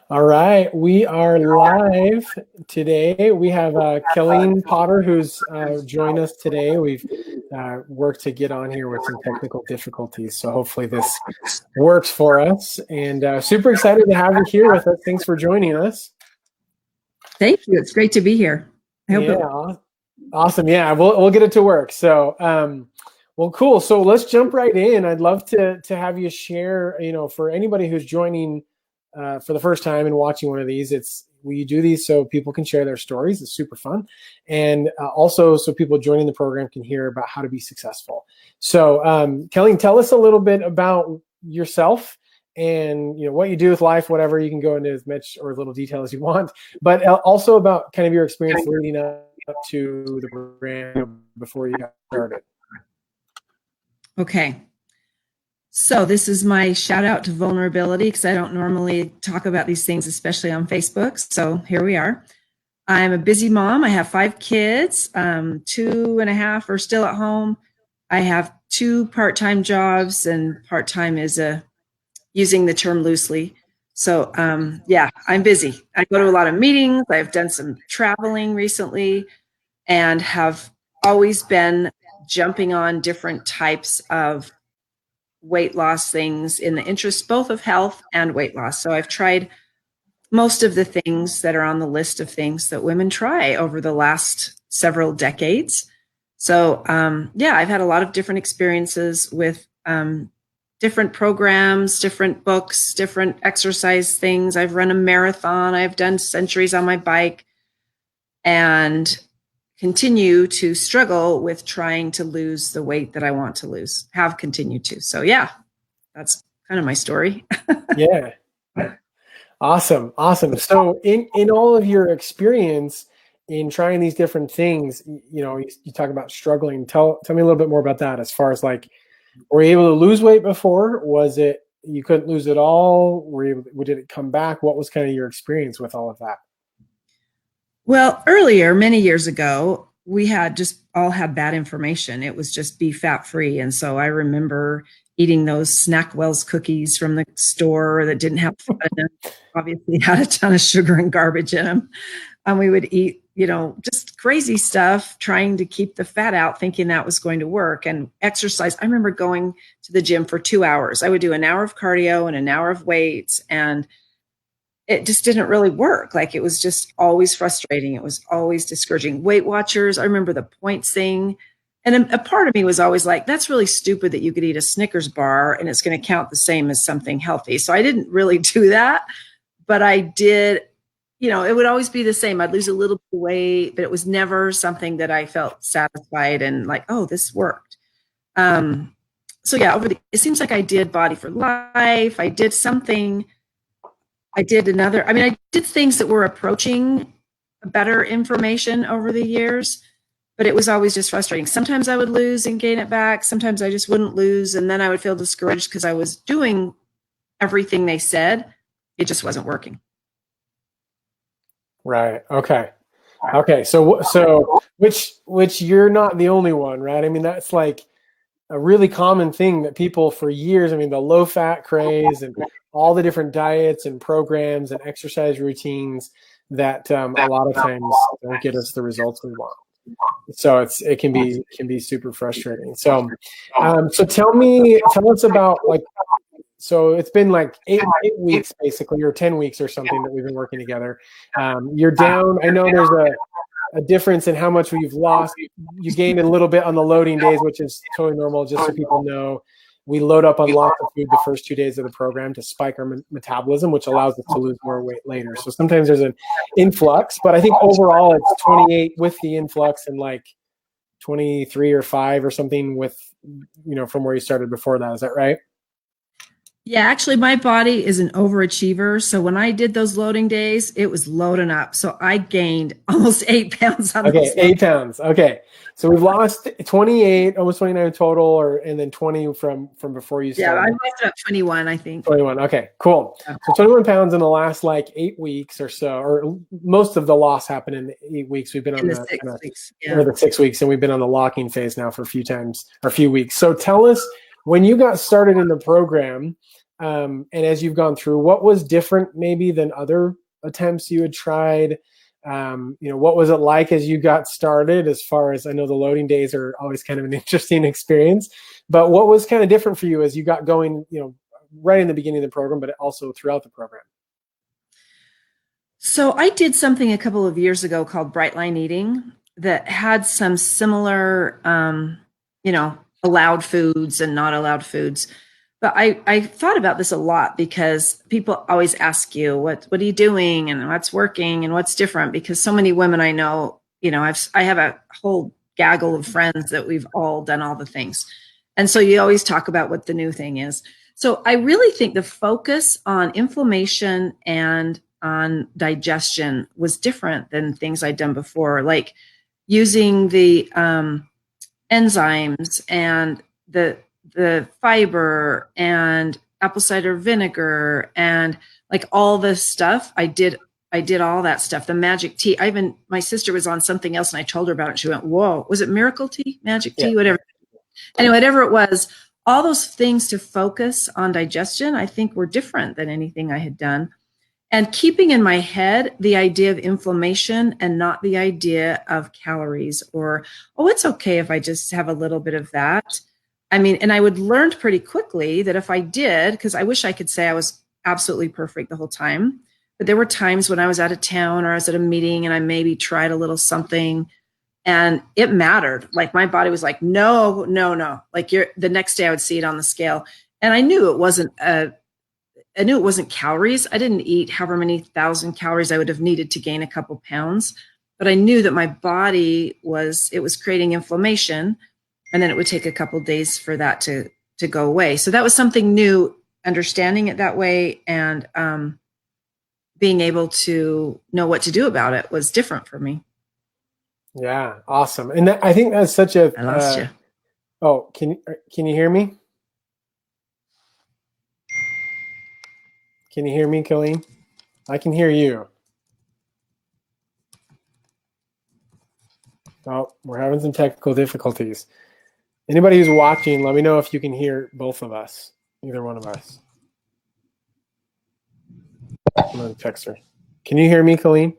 All right, we are live today. We have Kelleen Potter who's joined us today. We've worked to get on here with some technical difficulties, so hopefully this works for us. And super excited to have you here with us. Thanks for joining us. Thank you. It's great to be here. I hope awesome. Yeah, we'll get it to work. So, well, cool. So let's jump right in. I'd love to have you share. For anybody who's joining for the first time and watching one of these, we do these so people can share their stories. It's super fun, and also so people joining the program can hear about how to be successful. So, Kelleen, tell us a little bit about yourself and what you do with life. Whatever, you can go into as much or as little detail as you want, but also about kind of your experience leading up to the program before you got started. Okay. So this is my shout out to vulnerability, because I don't normally talk about these things, especially on Facebook. So here we are. I'm a busy mom. I have 5 kids. 2.5 are still at home. I have 2 part-time jobs, and part-time is using the term loosely. So yeah, I'm busy. I go to a lot of meetings. I've done some traveling recently and have always been jumping on different types of weight loss things in the interest both of health and weight loss. So I've tried most of the things that are on the list of things that women try over the last several decades. So yeah, I've had a lot of different experiences with different programs, different books, different exercise things. I've run a marathon. I've done centuries on my bike, and continue to struggle with trying to lose the weight that I want to lose, have continued to. So yeah, that's kind of my story. Yeah. Awesome. So in all of your experience in trying these different things, you talk about struggling. Tell me a little bit more about that, as far as like, were you able to lose weight before? Was it you couldn't lose it all? Did it come back? What was kind of your experience with all of that? Well, earlier, many years ago, we had just all had bad information. It was just be fat free. And so I remember eating those Snackwell's cookies from the store that didn't have fat in them, obviously had a ton of sugar and garbage in them. And we would eat, just crazy stuff, trying to keep the fat out, thinking that was going to work. And exercise. I remember going to the gym for 2 hours. I would do an hour of cardio and an hour of weights, and it just didn't really work. Like, it was just always frustrating. It was always discouraging. Weight Watchers, I remember the points thing. And a part of me was always like, that's really stupid that you could eat a Snickers bar and it's going to count the same as something healthy. So I didn't really do that, but I did, it would always be the same. I'd lose a little bit of weight, but it was never something that I felt satisfied and like, oh, this worked. So yeah, it seems like I did Body for Life. I did something. I did things that were approaching better information over the years, but it was always just frustrating. Sometimes I would lose and gain it back. Sometimes I just wouldn't lose. And then I would feel discouraged because I was doing everything they said. It just wasn't working. Right. Okay. So which you're not the only one, right? I mean, that's like a really common thing that people for years, the low fat craze and all the different diets and programs and exercise routines that a lot of times don't get us the results we want. So it can be super frustrating. So tell us about, like, so it's been like 8 weeks basically, or 10 weeks or something that we've been working together. You're down. I know there's a difference in how much we've lost. You gained a little bit on the loading days, which is totally normal. Just so people know, we load up on lots of food the first 2 days of the program to spike our metabolism, which allows us to lose more weight later. So sometimes there's an influx, but I think overall it's 28 with the influx and like 23 or 5 or something with, from where you started before that. Is that right? Yeah, actually, my body is an overachiever. So when I did those loading days, it was loading up. So I gained almost 8 pounds on those. 8 pounds. Okay. So we've lost 28, almost 29 total, and then 20 from before you started. Yeah, I lost about 21, I think. 21. Okay, cool. Yeah. So 21 pounds in the last like 8 weeks or so, or most of the loss happened in 8 weeks. We've been on the 6 weeks. Yeah. Or the 6 weeks, and we've been on the locking phase now for a few weeks. So tell us, when you got started in the program, And as you've gone through, what was different maybe than other attempts you had tried? What was it like as you got started? As far as I know, the loading days are always kind of an interesting experience, but what was kind of different for you as you got going, right in the beginning of the program, but also throughout the program? So I did something a couple of years ago called Brightline eating that had some similar, allowed foods and not allowed foods. But I thought about this a lot because people always ask you, what are you doing and what's working and what's different? Because so many women I know, I have a whole gaggle of friends that we've all done all the things. And so you always talk about what the new thing is. So I really think the focus on inflammation and on digestion was different than things I'd done before, like using the enzymes and the fiber and apple cider vinegar and like all this stuff. I did all that stuff. The magic tea. My sister was on something else and I told her about it. She went, "Whoa, was it miracle tea, magic tea, whatever?" Anyway, whatever it was, all those things to focus on digestion, I think were different than anything I had done. And keeping in my head the idea of inflammation and not the idea of calories or, oh, it's okay if I just have a little bit of that. I mean, and I would learn pretty quickly that if I did, because I wish I could say I was absolutely perfect the whole time, but there were times when I was out of town or I was at a meeting and I maybe tried a little something and it mattered. Like my body was like, no, no, no. Like the next day I would see it on the scale. And I knew it wasn't calories. I didn't eat however many thousand calories I would have needed to gain a couple pounds, but I knew that my body was creating inflammation, and then it would take a couple days for that to go away. So that was something new, understanding it that way, and being able to know what to do about it was different for me. Yeah, awesome. And I think that's such a. I lost you. Oh, can you hear me? Can you hear me, Kelleen? I can hear you. Oh, we're having some technical difficulties. Anybody who's watching, let me know if you can hear both of us, either one of us. I'm going to text her. Can you hear me, Kelleen?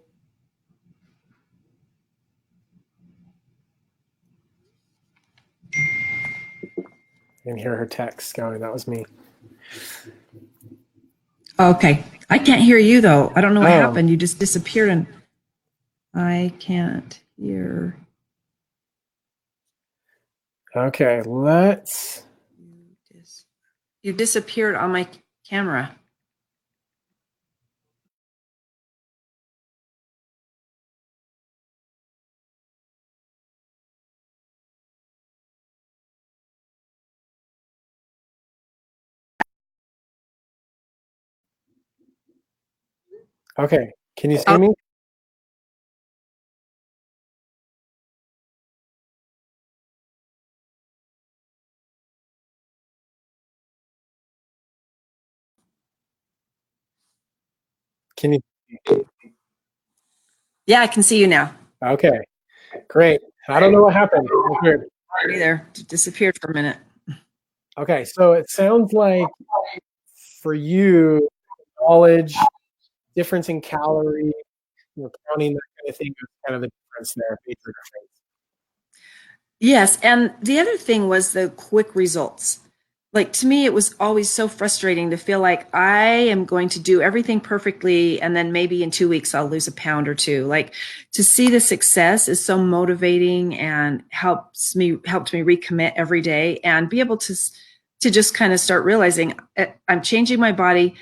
I can hear her text going. That was me. Okay. I can't hear you, though. I don't know what happened. You just disappeared, and I can't hear. Okay, let's. You disappeared on my camera. Okay, can you see me? Can you? Yeah, I can see you now. Okay, great. I don't know what happened. Me there, disappeared for a minute. Okay, so it sounds like for you, knowledge, difference in calorie, counting, that kind of thing is kind of the difference there, major difference. Yes, and the other thing was the quick results. Like to me, it was always so frustrating to feel like I am going to do everything perfectly, and then maybe in 2 weeks I'll lose a pound or two. Like to see the success is so motivating and helped me recommit every day and be able to just kind of start realizing I'm changing my body,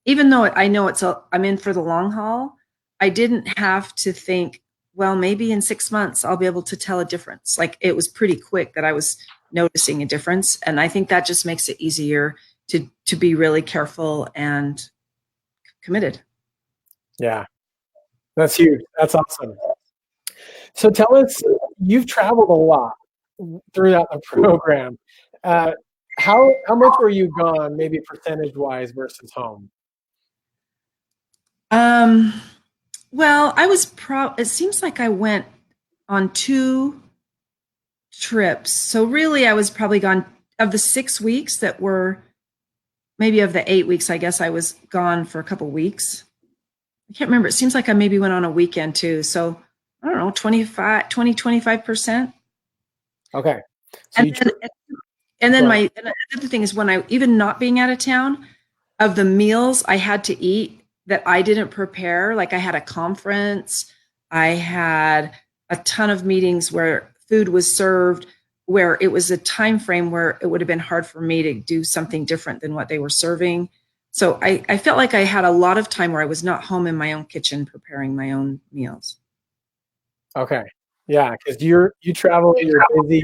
even though I know I'm in for the long haul. I didn't have to think, well, maybe in 6 months I'll be able to tell a difference. Like it was pretty quick that I was noticing a difference. And I think that just makes it easier to be really careful and committed. Yeah, that's huge. That's awesome. So tell us, you've traveled a lot throughout the program. How much were you gone, maybe percentage wise versus home? Well, I was it seems like I went on 2 trips. So really I was probably gone of the 6 weeks that were maybe of the 8 weeks, I guess I was gone for a couple weeks. I can't remember. It seems like I maybe went on a weekend too. So I don't know, 25%. Okay. So And then my other thing is when I, even not being out of town, of the meals I had to eat that I didn't prepare, like I had a conference, I had a ton of meetings where food was served, where it was a time frame where it would have been hard for me to do something different than what they were serving. So I felt like I had a lot of time where I was not home in my own kitchen preparing my own meals. Okay. Yeah, because you travel, you're busy,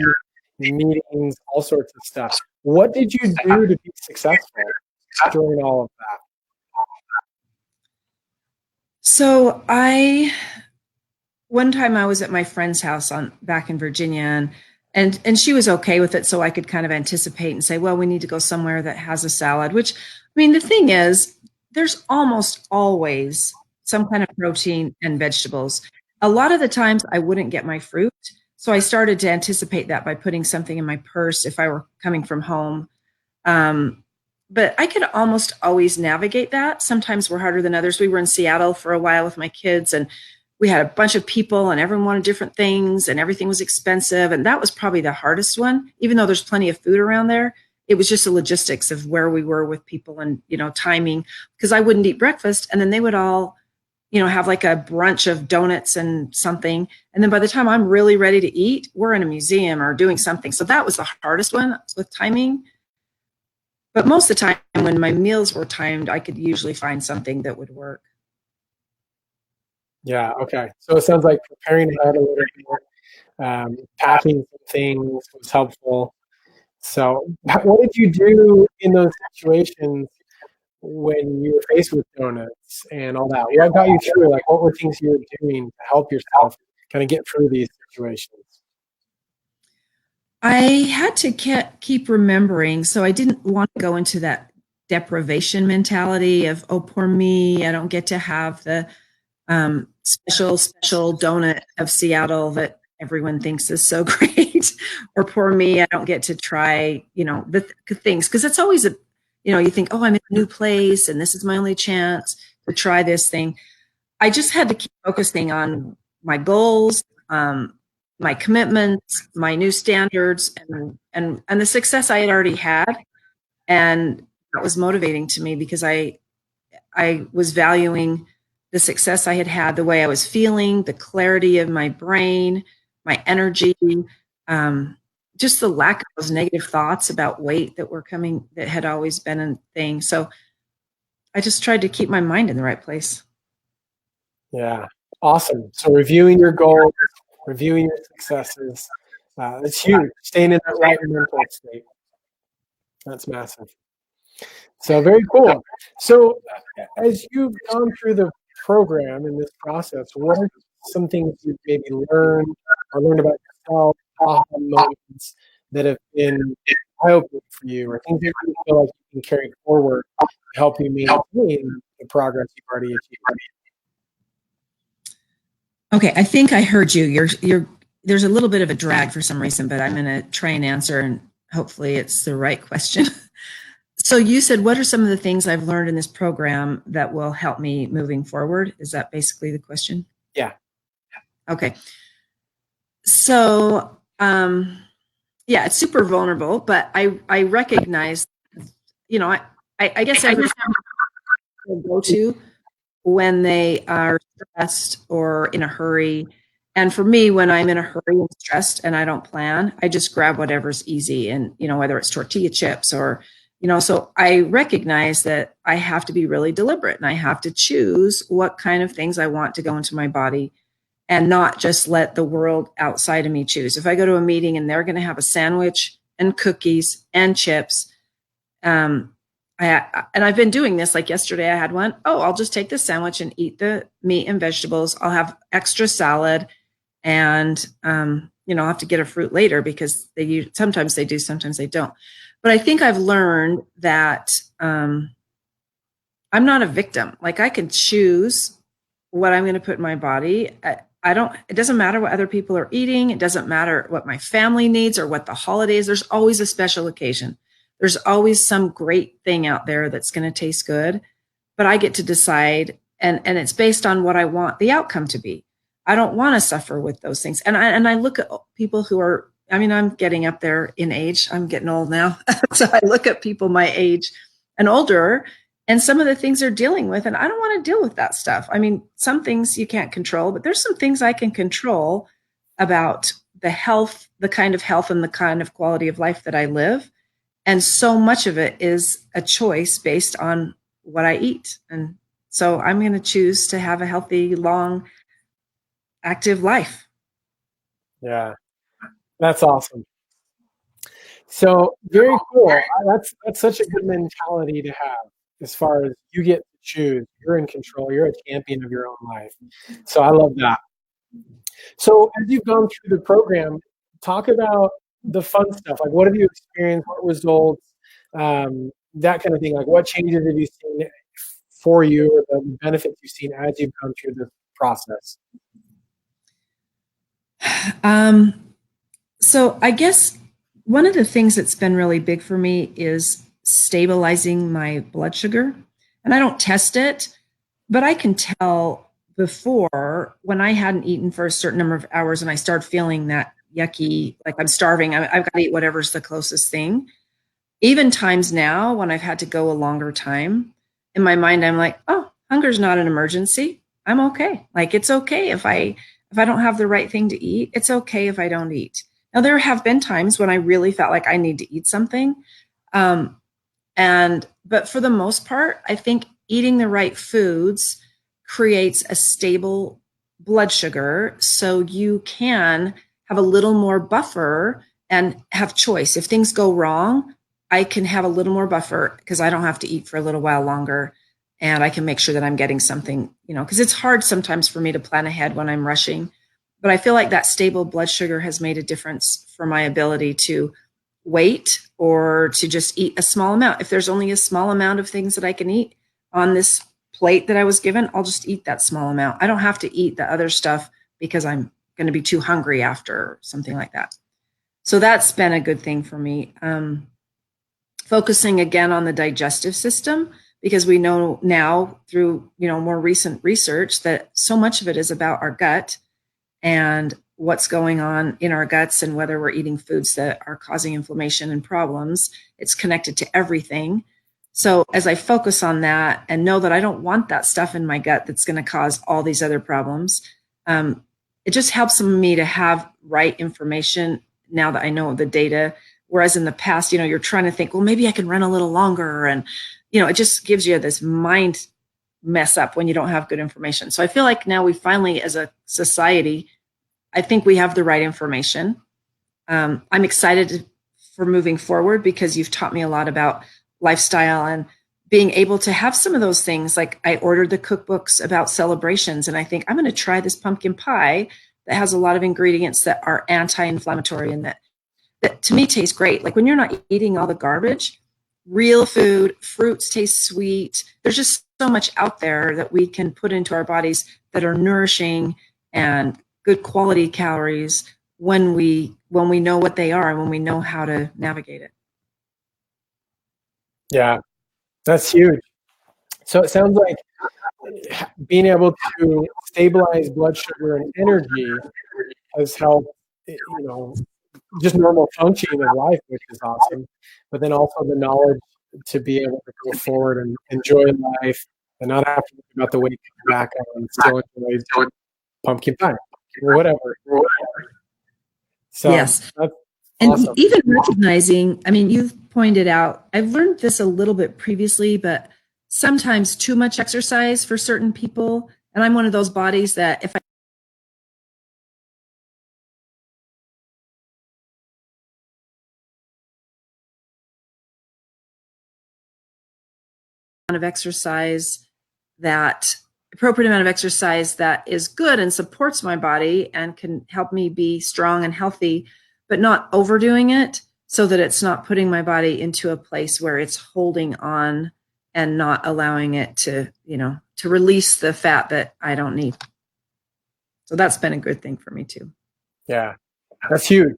meetings, all sorts of stuff. What did you do to be successful during all of that? So one time I was at my friend's house back in Virginia, and she was okay with it, so I could kind of anticipate and say, well, we need to go somewhere that has a salad, which, I mean, the thing is, there's almost always some kind of protein and vegetables. A lot of the times I wouldn't get my fruit, so I started to anticipate that by putting something in my purse if I were coming from home. But I could almost always navigate that. Sometimes we're harder than others. We were in Seattle for a while with my kids, and we had a bunch of people and everyone wanted different things and everything was expensive. And that was probably the hardest one, even though there's plenty of food around there. It was just the logistics of where we were with people and, timing, because I wouldn't eat breakfast. And then they would all, have like a brunch of donuts and something. And then by the time I'm really ready to eat, we're in a museum or doing something. So that was the hardest one with timing. But most of the time when my meals were timed, I could usually find something that would work. Yeah, okay. So it sounds like preparing ahead a little bit, packing some things was helpful. So what did you do in those situations when you were faced with donuts and all that? What got you through? Like, what were things you were doing to help yourself kind of get through these situations? I had to keep remembering. So I didn't want to go into that deprivation mentality of, oh, poor me, I don't get to have the special donut of Seattle that everyone thinks is so great, or poor me, I don't get to try, the things. Because it's always you think, oh, I'm in a new place and this is my only chance to try this thing. I just had to keep focusing on my goals, my commitments, my new standards, and the success I had already had. And that was motivating to me because I was valuing the success I had had, the way I was feeling, the clarity of my brain, my energy, just the lack of those negative thoughts about weight that had always been a thing. So I just tried to keep my mind in the right place. Yeah, awesome. So reviewing your goals, reviewing your successes, it's huge. Staying in that right mental state. That's massive. So very cool. So as you've gone through the program in this process, what are some things you've maybe learned or learned about yourself, aha moments that have been eye-opening for you, or things that you feel like you can carry forward to help you maintain the progress you've already achieved? Okay, I think I heard you. There's a little bit of a drag for some reason, but I'm going to try and answer, and hopefully it's the right question. So you said, what are some of the things I've learned in this program that will help me moving forward? Is that basically the question? Yeah. Okay. So, yeah, it's super vulnerable, but I recognize, I guess every time I go to when they are stressed or in a hurry. And for me, when I'm in a hurry and stressed and I don't plan, I just grab whatever's easy. And, whether it's tortilla chips or, so I recognize that I have to be really deliberate and I have to choose what kind of things I want to go into my body and not just let the world outside of me choose. If I go to a meeting and they're going to have a sandwich and cookies and chips, and I've been doing this. Like yesterday I had one. Oh, I'll just take the sandwich and eat the meat and vegetables. I'll have extra salad and, I'll have to get a fruit later because sometimes they do, sometimes they don't. But I think I've learned that I'm not a victim. Like I can choose what I'm going to put in my body. It doesn't matter what other people are eating. It doesn't matter what my family needs or what the holidays. There's always a special occasion. There's always some great thing out there that's going to taste good, but I get to decide, and it's based on what I want the outcome to be. I don't want to suffer with those things. And I look at people who are, I mean, I'm getting up there in age. I'm getting old now. So I look at people my age and older, and some of the things they're dealing with, and I don't want to deal with that stuff. I mean, some things you can't control, but there's some things I can control about the health, the kind of health and the kind of quality of life that I live. And so much of it is a choice based on what I eat. And so I'm going to choose to have a healthy, long, active life. Yeah, that's awesome. So very cool. That's such a good mentality to have, as far as you get to choose. You're in control. You're a champion of your own life. So I love that. So as you've gone through the program, talk about the fun stuff. Like, what have you experienced? What results? That kind of thing. Like, what changes have you seen for you, or the benefits you've seen as you've gone through this process? So I guess one of the things that's been really big for me is stabilizing my blood sugar. And I don't test it, but I can tell before, when I hadn't eaten for a certain number of hours and I start feeling that yucky, like I'm starving, I've got to eat whatever's the closest thing. Even times now when I've had to go a longer time, in my mind, I'm like, oh, hunger's not an emergency. I'm okay. Like, it's okay if I don't have the right thing to eat. It's okay if I don't eat. Now, there have been times when I really felt like I need to eat something. But for the most part, I think eating the right foods creates a stable blood sugar, so you can have a little more buffer and have choice. If things go wrong, I can have a little more buffer because I don't have to eat for a little while longer, and I can make sure that I'm getting something, because it's hard sometimes for me to plan ahead when I'm rushing. But I feel like that stable blood sugar has made a difference for my ability to wait or to just eat a small amount. If there's only a small amount of things that I can eat on this plate that I was given, I'll just eat that small amount. I don't have to eat the other stuff because I'm going to be too hungry after, or something like that. So that's been a good thing for me. Focusing again on the digestive system, because we know now through more recent research that so much of it is about our gut and what's going on in our guts, and whether we're eating foods that are causing inflammation and problems. It's connected to everything. So as I focus on that and know that I don't want that stuff in my gut that's going to cause all these other problems, it just helps me to have right information now that I know the data. Whereas in the past, you're trying to think, well, maybe I can run a little longer. And, it just gives you this mind mess up when you don't have good information. So I feel like now we finally, as a society, I think we have the right information. I'm excited for moving forward because you've taught me a lot about lifestyle and being able to have some of those things. Like, I ordered the cookbooks about celebrations, and I think I'm going to try this pumpkin pie that has a lot of ingredients that are anti-inflammatory and that to me taste great. Like, when you're not eating all the garbage, real food, fruits taste sweet. There's just so much out there that we can put into our bodies that are nourishing and good quality calories when we know what they are and when we know how to navigate it. Yeah, that's huge. So it sounds like being able to stabilize blood sugar and energy has helped, just normal functioning of life, which is awesome. But then also the knowledge to be able to go forward and enjoy life and not have to think about the weight coming back on and still enjoy pumpkin pie or whatever. So yes. that's and awesome. Even recognizing, you've pointed out, I've learned this a little bit previously, but sometimes too much exercise for certain people. And I'm one of those bodies that if I of exercise that appropriate amount of exercise that is good and supports my body and can help me be strong and healthy, but not overdoing it so that it's not putting my body into a place where it's holding on and not allowing it to, to release the fat that I don't need. So that's been a good thing for me too. Yeah, that's huge.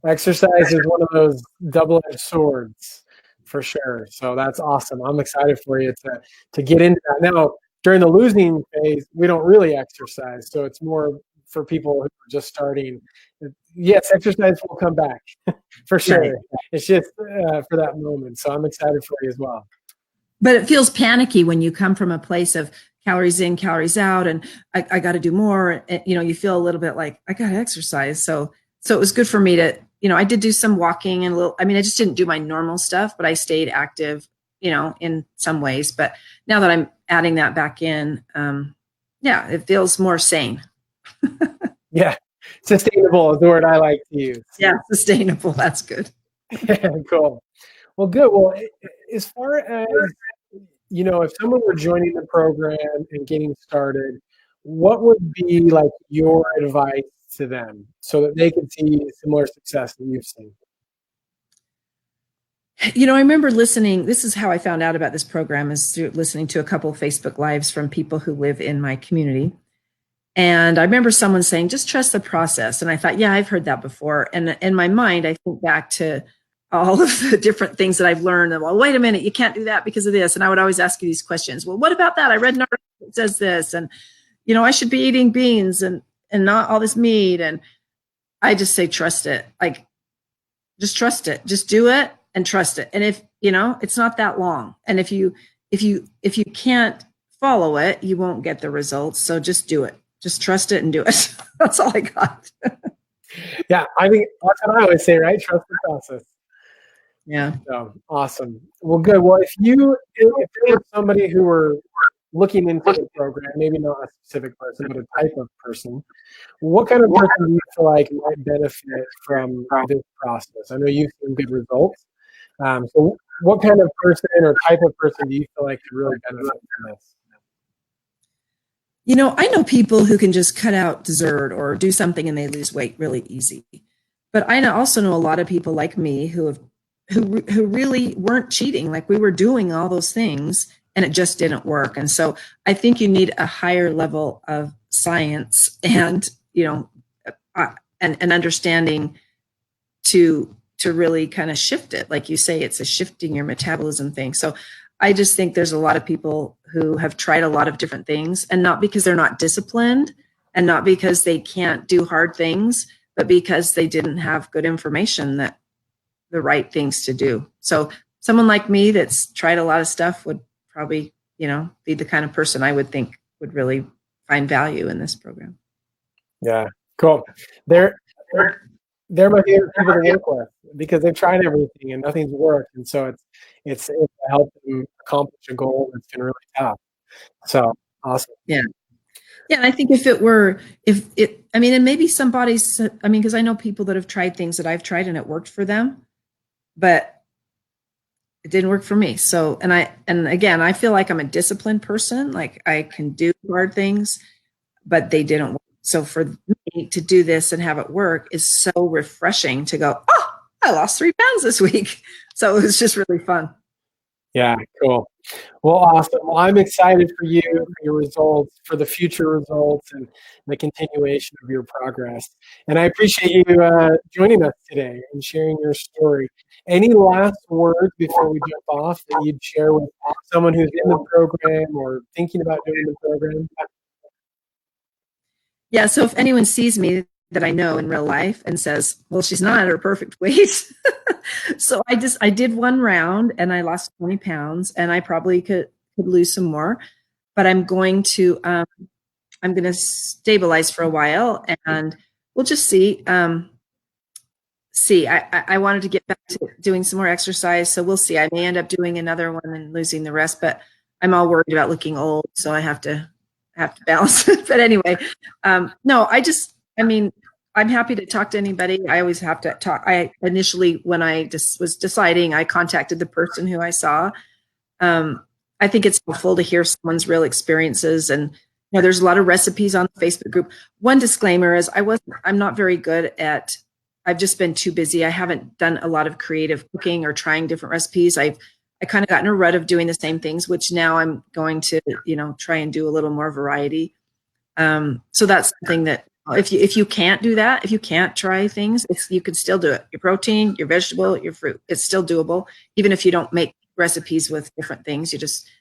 Exercise is one of those double-edged swords. For sure. So that's awesome. I'm excited for you to get into that. Now, during the losing phase, we don't really exercise, so it's more for people who are just starting. Yes, exercise will come back for sure. Right. It's just for that moment. So I'm excited for you as well. But it feels panicky when you come from a place of calories in, calories out, and I got to do more. And, you feel a little bit like I got to exercise. So it was good for me to, I did do some walking and I just didn't do my normal stuff, but I stayed active, in some ways. But now that I'm adding that back in, it feels more sane. Yeah. Sustainable is the word I like to use. Yeah, sustainable. That's good. Cool. Well, good. Well, as far as, if someone were joining the program and getting started, what would be like your advice to them so that they can see similar success that you've seen? I remember listening. This is how I found out about this program, is through listening to a couple of Facebook Lives from people who live in my community. And I remember someone saying, just trust the process. And I thought, yeah, I've heard that before. And in my mind, I think back to all of the different things that I've learned. And, well, wait a minute, you can't do that because of this. And I would always ask you these questions. Well, what about that? I read an article that says this. And, I should be eating beans and not all this meat. And I just say, trust it. Like, just trust it. Just do it and trust it. And if, it's not that long. And if you can't follow it, you won't get the results. So just do it. Just trust it and do it. That's all I got. Yeah, I think that's what I always say, right? Trust the process. Yeah. So, awesome. Well, good. Well, if there was somebody who were looking into the program, maybe not a specific person, but a type of person, what kind of person do you feel like might benefit from this process? I know you've seen good results. So what kind of person or type of person do you feel like could really benefit from this? I know people who can just cut out dessert or do something and they lose weight really easy. But I also know a lot of people like me who really weren't cheating. Like, we were doing all those things and it just didn't work. And so I think you need a higher level of science and, an understanding to really kind of shift it. Like you say, it's a shifting your metabolism thing. So I just think there's a lot of people who have tried a lot of different things, and not because they're not disciplined and not because they can't do hard things, but because they didn't have good information that the right things to do. So someone like me that's tried a lot of stuff would probably, be the kind of person I would think would really find value in this program. Yeah, cool. They're my favorite people to work with because they've tried everything and nothing's worked. And so it's to help them accomplish a goal that's been really tough. So awesome. Yeah. Yeah. And I think and maybe somebody's, because I know people that have tried things that I've tried and it worked for them, but it didn't work for me. So, and again, I feel like I'm a disciplined person. Like, I can do hard things, but they didn't work. So for me to do this and have it work is so refreshing to go, oh, I lost 3 pounds this week. So it was just really fun. Yeah, cool. Well, awesome. Well, I'm excited for you, for your results, for the future results, and the continuation of your progress. And I appreciate you joining us today and sharing your story. Any last words before we jump off that you'd share with someone who's in the program or thinking about doing the program? Yeah, so if anyone sees me that I know in real life and says, well, she's not at her perfect weight. So I did one round and I lost 20 pounds, and I probably could lose some more, but I'm going to stabilize for a while and we'll just see. I wanted to get back to doing some more exercise. So we'll see. I may end up doing another one and losing the rest, but I'm all worried about looking old. So I have to balance it. But anyway, no, I'm happy to talk to anybody. I always have to talk. I initially, when I just was deciding, I contacted the person who I saw. I think it's helpful to hear someone's real experiences. And, there's a lot of recipes on the Facebook group. One disclaimer is I'm not very good at, I've just been too busy. I haven't done a lot of creative cooking or trying different recipes. I kind of got in a rut of doing the same things, which now I'm going to, try and do a little more variety. So that's something that If you can't do that, if you can't try things, you can still do it. Your protein, your vegetable, your fruit, it's still doable. Even if you don't make recipes with different things,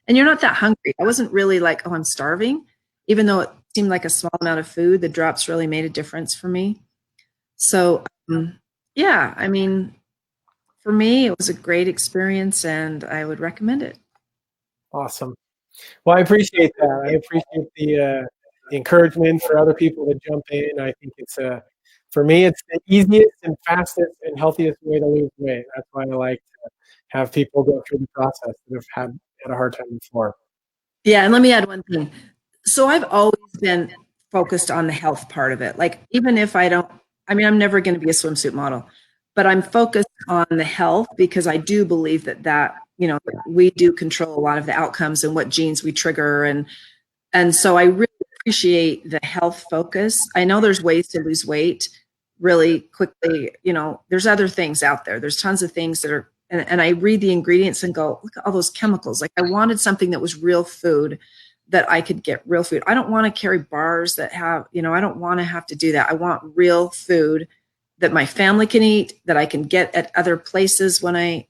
and you're not that hungry. I wasn't really like, oh, I'm starving. Even though it seemed like a small amount of food, the drops really made a difference for me. So, yeah, I mean, for me, it was a great experience and I would recommend it. Awesome. Well, I appreciate that. I appreciate the encouragement for other people to jump in. I think for me, it's the easiest and fastest and healthiest way to lose weight. That's why I like to have people go through the process that have had a hard time before. Yeah, and let me add one thing. So I've always been focused on the health part of it. Like, even if I'm never going to be a swimsuit model, but I'm focused on the health because I do believe that we do control a lot of the outcomes and what genes we trigger. And so I really appreciate the health focus. I know there's ways to lose weight really quickly. There's other things out there. There's tons of things that are, and I read the ingredients and go, look at all those chemicals. Like, I wanted something that was real food, that I could get real food. I don't want to carry bars that have, I don't want to have to do that. I want real food that my family can eat, that I can get at other places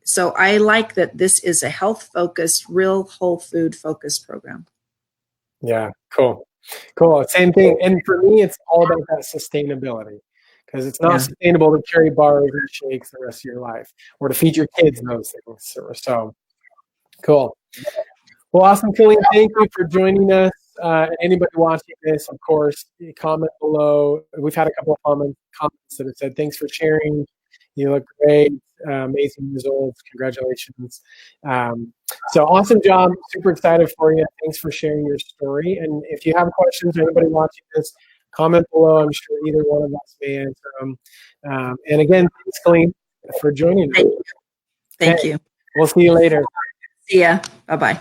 so I like that this is a health focused, real whole food focused program. Yeah, cool. Same thing. And for me, it's all about that sustainability, because it's not sustainable to carry bars and shakes the rest of your life, or to feed your kids those things. So cool. Well, awesome, Kelleen. Thank you for joining us. Anybody watching this, of course, comment below. We've had a couple of comments that have said, thanks for sharing. You look great. Amazing results. Congratulations. So awesome job. Super excited for you. Thanks for sharing your story. And if you have questions, or anybody watching this, comment below. I'm sure either one of us may answer them. And again, thanks, Kelleen, for joining us. Thank you. We'll see you later. See ya. Bye-bye.